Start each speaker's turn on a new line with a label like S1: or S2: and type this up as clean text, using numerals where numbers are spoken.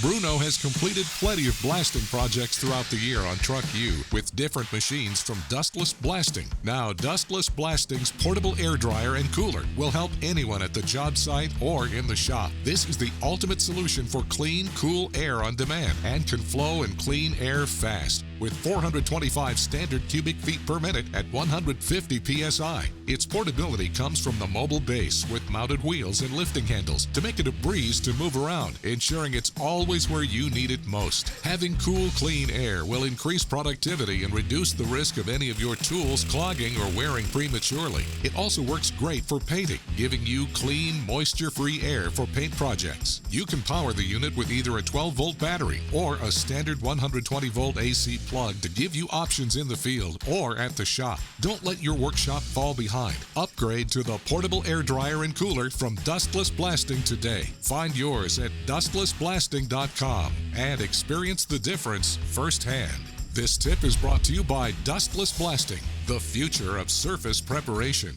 S1: Bruno has completed plenty of blasting projects throughout the year on Truck U with different machines from Dustless Blasting. Now, Dustless Blasting's portable air dryer and cooler will help anyone at the job site or in the shop. This is the ultimate solution for clean, cool air on demand and can flow and clean air fast. With 425 standard cubic feet per minute at 150 psi. Its portability comes from the mobile base with mounted wheels and lifting handles to make it a breeze to move around, ensuring it's always where you need it most. Having cool, clean air will increase productivity and reduce the risk of any of your tools clogging or wearing prematurely. It also works great for painting, giving you clean, moisture-free air for paint projects. You can power the unit with either a 12-volt battery or a standard 120-volt AC plug to give you options in the field or at the shop. Don't let your workshop fall behind. Upgrade to the portable air dryer and cooler from Dustless Blasting today. Find yours at dustlessblasting.com and experience the difference firsthand. This tip is brought to you by Dustless Blasting, the future of surface preparation.